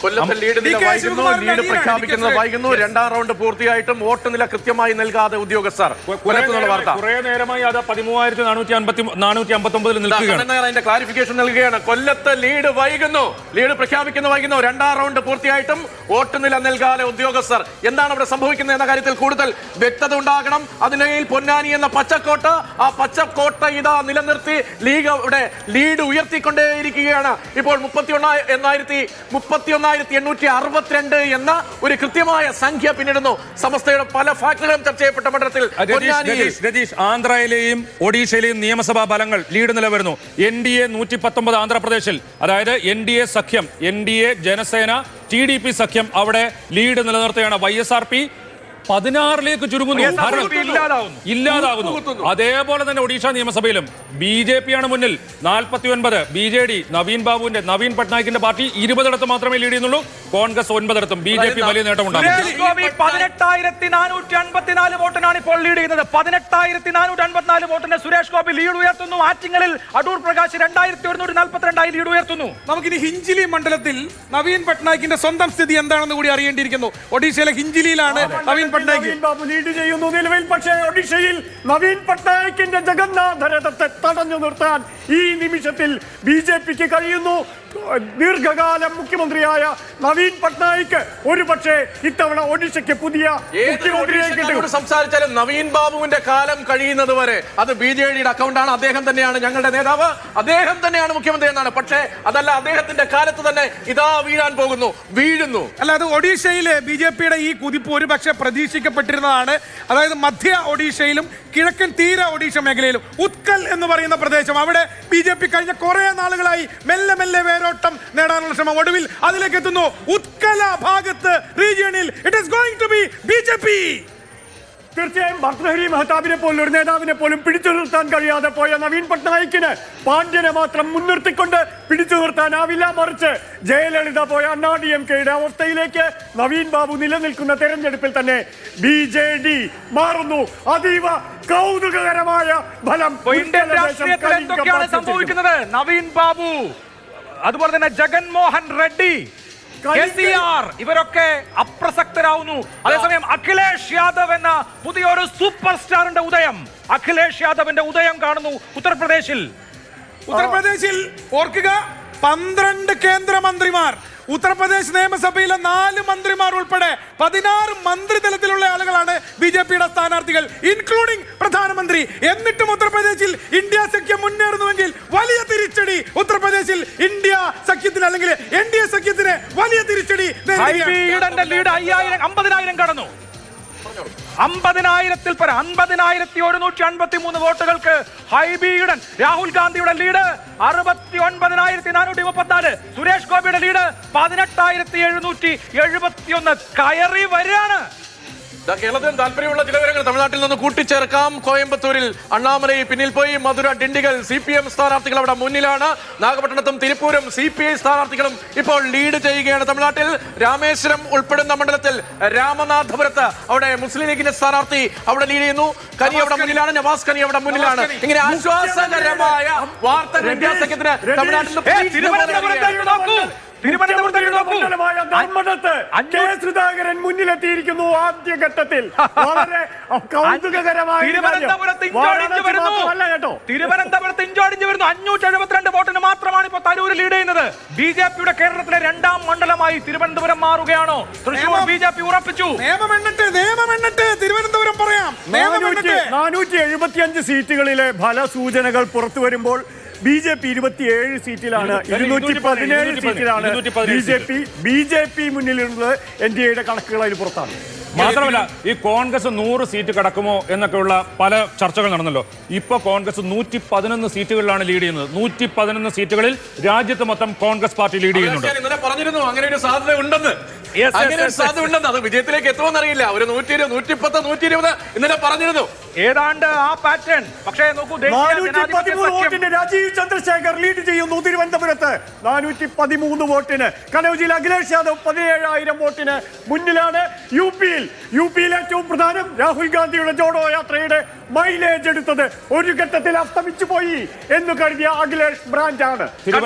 കൊല്ലത്തിൽ ലീഡ് നില വൈകുന്നു, ലീഡ് പ്രഖ്യാപിക്കുന്നത് വൈകുന്നു. രണ്ടാം റൗണ്ട് പൂർത്തിയായിട്ടും വോട്ട് നില കൃത്യമായി നൽകാതെ ഉദ്യോഗസ്ഥർ. കുറെ നേരമായി അത് 13,459 നിൽക്കുകയാണ്. അതിന്റെ ക്ലാരിഫിക്കേഷൻ നൽകുകയാണ്. കൊല്ലത്ത് ലീഡ് വൈകുന്നു, ലീഡ് പ്രഖ്യാപിക്കുന്നത് വൈകുന്നു. രണ്ടാം റൗണ്ട് പൂർത്തിയായിട്ടും വോട്ട് നില നൽകാതെ ഉദ്യോഗസ്ഥർ. എന്താണ് ഇവിടെ സംഭവിക്കുന്നത് എന്ന കാര്യത്തിൽ കൂടുതൽ വ്യക്തത ഉണ്ടാകണം. അതിനിടയിൽ പൊന്നാനി എന്ന പച്ചക്കോട്ട, ആ പച്ചക്കോട്ട ഇതാ നിലനിർത്തി ലീഡ് ഉയർത്തിക്കൊണ്ടേയിരിക്കുകയാണ്. ഇപ്പോൾ 31,862 എന്ന ഒരു കൃത്യമായ സംഖ്യ പിന്നിടുന്നു. സമസ്തയുടെ പല ഫാക്ടറുകളും ചർച്ച ചെയ്യപ്പെട്ട മണ്ഡലത്തിൽ രതീഷ്, ആന്ധ്രയിലെയും ഒഡീഷയിലെയും നിയമസഭാ ഫലങ്ങൾ ലീഡ് നില വരുന്നു. NDA 119 ആന്ധ്രാപ്രദേശിൽ, അതായത് NDA സഖ്യം, NDA ജനസേന TDP സഖ്യം അവിടെ ലീഡ് നിലനിർത്തുകയാണ്. YSRP 16ലേക്ക് ചുരുങ്ങുന്നു, ഇല്ലാതാകുന്നു. അതേപോലെ തന്നെ ഒഡീഷ നിയമസഭയിലും BJP ആണ് മുന്നിൽ, 49. BJD നവീൻ പട്നായിക്കിന്റെ പാർട്ടി 20 മാത്രമേ ലീഡ് ചെയ്യുന്നുള്ളൂ. കോൺഗ്രസ് 9 BJP വലിയ നേട്ടമുണ്ടാകും. 18,454 വോട്ടിനാണ് ഇപ്പോൾ ലീഡ് ചെയ്യുന്നത്. 18,454 വോട്ടിന് സുരേഷ് ഗോപി ലീഡ് ഉയർത്തുന്നു. ആറ്റിങ്ങലിൽ അടൂർ പ്രകാശ് 2,142 ലീഡ് ഉയർത്തുന്നു. നമുക്കിനി ഹിഞ്ചിലി മണ്ഡലത്തിൽ നവീൻ പട്നായിക്കിന്റെ സ്വന്തം സ്ഥിതി എന്താണെന്ന് കൂടി അറിയേണ്ടിയിരിക്കുന്നു. ഒഡീഷയിലെ ഹിഞ്ചിലിയിലാണ് നവീൻ ബാബു ലീഡ് ചെയ്യുന്നു നിലവിൽ. പക്ഷേ ഒഡീഷയിൽ നവീൻ പട്നായിക്കിന്റെ ജഗന്നാഥ രഥത്തെ തടഞ്ഞു നിർത്താൻ ഈ നിമിഷത്തിൽ BJPക്ക് കഴിയുന്നു. ദീർഘകാലം മുഖ്യമന്ത്രിയായ നവീൻ പട്നായിക്ക് ഒരു പക്ഷേ ഇത്തവണ ഒഡീഷയ്ക്ക് പുതിയ മുഖ്യമന്ത്രിയെ സംസാരിച്ചാലും നവീൻ ബാബുവിന്റെ കാലം കഴിയുന്നത് വരെ അത് BJDയുടെ അക്കൗണ്ടാണ്. അദ്ദേഹം തന്നെയാണ് ഞങ്ങളുടെ നേതാവ്, അദ്ദേഹം തന്നെയാണ് മുഖ്യമന്ത്രി എന്നാണ്. പക്ഷേ അതല്ല, അദ്ദേഹത്തിന്റെ കാലത്ത് തന്നെ ഇതാ വീഴാൻ പോകുന്നു, വീഴുന്നു. അല്ല, അത് ഒഡീഷയിലെ BJPയുടെ ഈ കുതിപ്പ് ഒരു പക്ഷേ പ്രതീക്ഷിക്കപ്പെട്ടിരുന്നതാണ്. അതായത് മധ്യ ഒഡീഷയിലും കിഴക്കൻ തീര ഒഡീഷ മേഖലയിലും ഉത്കൽ എന്ന് പറയുന്ന പ്രദേശം, അവിടെ BJP കഴിഞ്ഞ കുറെ നാളുകളായി മെല്ലെ മെല്ലെ വേരോട്ടം നേടാനുള്ള ശ്രമം, ഒടുവിൽ അതിലേക്ക് എത്തുന്നു. ഉത്കല ഭാഗത്ത് റീജിയണിൽ it is going to be BJP. തീർച്ചയായും ഭർത്തൃഹരി മെഹ്താബിനെ പോലും ഒരു നേതാവിനെ പോലും പിടിച്ചു നിർത്താൻ കഴിയാതെ പോയ നവീൻ പട്നായിക്കിന് പാണ്ഡ്യനെ മാത്രം മുൻനിർത്തിക്കൊണ്ട് പിടിച്ചു നിർത്താനാവില്ല. മറിച്ച് ജയലളിത പോയ DMKയുടെ അവസ്ഥയിലേക്ക് നവീൻ ബാബു നിലനിൽക്കുന്ന തെരഞ്ഞെടുപ്പിൽ തന്നെ BJD മാറുന്നു. അതീവ കൗതുകകരമായ ഫലം. ഇന്ത്യൻ രാഷ്ട്രീയത്തിൽ എന്തൊക്കെയാണ് സംഭവിക്കുന്നത്? നവീൻ ബാബു, അതുപോലെ തന്നെ ജഗൻമോഹൻ റെഡ്ഡി, KCR ഇവരൊക്കെ അപ്രസക്തരാവുന്നു. അതേസമയം അഖിലേഷ് യാദവ് എന്ന പുതിയൊരു സൂപ്പർ സ്റ്റാറിന്റെ ഉദയം, അഖിലേഷ് യാദവിന്റെ ഉദയം കാണുന്നു ഉത്തർപ്രദേശിൽ. ഓർക്കുക, 12 കേന്ദ്രമന്ത്രിമാർ, ഉത്തർപ്രദേശ് നിയമസഭയിലെ 4 മന്ത്രിമാർ ഉൾപ്പെടെ 16 മന്ത്രിതലത്തിലുള്ള ആളുകളാണ് BJPയുടെ സ്ഥാനാർത്ഥികൾ, ഇൻക്ലൂഡിംഗ് പ്രധാനമന്ത്രി. എന്നിട്ടും ഉത്തർപ്രദേശിൽ ഇന്ത്യ സഖ്യം മുന്നേറുന്നുവെങ്കിൽ വലിയ തിരിച്ചടി ഉത്തർപ്രദേശിൽ ഇന്ത്യ സഖ്യത്തിന്, അല്ലെങ്കിൽ NDA സഖ്യത്തിന് വലിയ തിരിച്ചടി. ലീഡ് 50,000 കടന്നു. 50,000-ൽ പരം 50,153 വോട്ടുകൾക്ക് ഹൈബിയുടെ രാഹുൽ ഗാന്ധിയുടെ ലീഡ് 69,434. സുരേഷ് ഗോപിയുടെ ലീഡ് 18,771. കയറി വരികയാണ്. കേരളത്തിൽ താല്പര്യമുള്ള ചില വിവരങ്ങൾ തമിഴ്നാട്ടിൽ നിന്ന് കൂട്ടിച്ചേർക്കാം. കോയമ്പത്തൂരിൽ അണ്ണാമലൈ പിന്നിൽ പോയി. മധുര, ഡിണ്ടിഗൽ CPM സ്ഥാനാർത്ഥികൾ അവിടെ മുന്നിലാണ്. നാഗപട്ടണത്തും തിരുപ്പൂരും CPI സ്ഥാനാർത്ഥികളും ഇപ്പോൾ ലീഡ് ചെയ്യുകയാണ്. തമിഴ്നാട്ടിൽ രാമേശ്വരം ഉൾപ്പെടുന്ന മണ്ഡലത്തിൽ രാമനാഥപുരത്ത് അവിടെ മുസ്ലിം ലീഗിന്റെ സ്ഥാനാർത്ഥി അവിടെ ലീഡ് ചെയ്യുന്നു. കനി അവിടെ മുന്നിലാണ്, നവാസ് കനി അവിടെ മുന്നിലാണ്. ഇങ്ങനെ ആശ്വാസകരമായ വാർത്തകൾ ഇന്ത്യ സഖ്യത്തിന് തമിഴ്നാട്ടിൽ സുധാകരൻ മുന്നിലെത്തിയിരിക്കുന്നു. ആദ്യഘട്ടത്തിൽ വളരെ കൗതുകകരമായ തിരുവനന്തപുരത്ത് ഇഞ്ചോടിഞ്ച് വരുന്നു. 572 വോട്ടിന് മാത്രമാണ് ഇപ്പോൾ തരൂർ ലീഡ് ചെയ്യുന്നത്. BJPയുടെ കേരളത്തിലെ 2ാം മണ്ഡലമായി തിരുവനന്തപുരം മാറുകയാണോ? തൃശൂർ BJP ഉറപ്പിച്ചു. നിയമമെണ്ണട്ടെ തിരുവനന്തപുരം പറയാം. 475 സീറ്റുകളിലെ ഫലസൂചനകൾ പുറത്തു വരുമ്പോൾ BJP 27 സീറ്റിലാണ്, 217 സീറ്റിലാണ് BJP മുന്നിലുള്ളത്. NDAയുടെ കണക്കുകൾ അതിന് പുറത്താണ്. മാത്രമല്ല, ഈ കോൺഗ്രസ് 100 സീറ്റ് കടക്കുമോ എന്നൊക്കെയുള്ള പല ചർച്ചകൾ നടന്നല്ലോ. ഇപ്പൊ കോൺഗ്രസ് 111 സീറ്റുകളിലാണ് ലീഡ് ചെയ്യുന്നത്. 111 സീറ്റുകളിൽ രാജ്യത്ത് മൊത്തം കോൺഗ്രസ് പാർട്ടി ലീഡ് ചെയ്യുന്നുണ്ട്. പറഞ്ഞിരുന്നു അങ്ങനെ ഒരു സാധ്യത ഉണ്ടെന്ന്. അത് വിജയത്തിലേക്ക് എത്തുമെന്ന് അറിയില്ല. ഒരു 120, 110, 120 ഇന്നലെ പറഞ്ഞിരുന്നു. ഏതാണ്ട് ആ പാറ്റേൺ. പക്ഷേ നോക്കൂ, 413 വോട്ടിന് രാജീവ് ചന്ദ്രശേഖർ ലീഡ് ചെയ്യുന്നു തിരുവനന്തപുരത്ത്. 413 വോട്ടിന്. കനൌജിൽ അഖിലേഷ് യാദവ് 17,000 വോട്ടിന് മുന്നിലാണ്. യുപിയിൽ ഏറ്റവും പ്രധാനം രാഹുൽ ഗാന്ധിയുടെ ജോഡോ യാത്രയുടെ മൈലേജ് എടുത്തത് ഒരു ഘട്ടത്തിൽ അസ്തമിച്ചു പോയി എന്ന് കരുതിയ അഖിലേഷ് ബ്രാഞ്ചാണ്.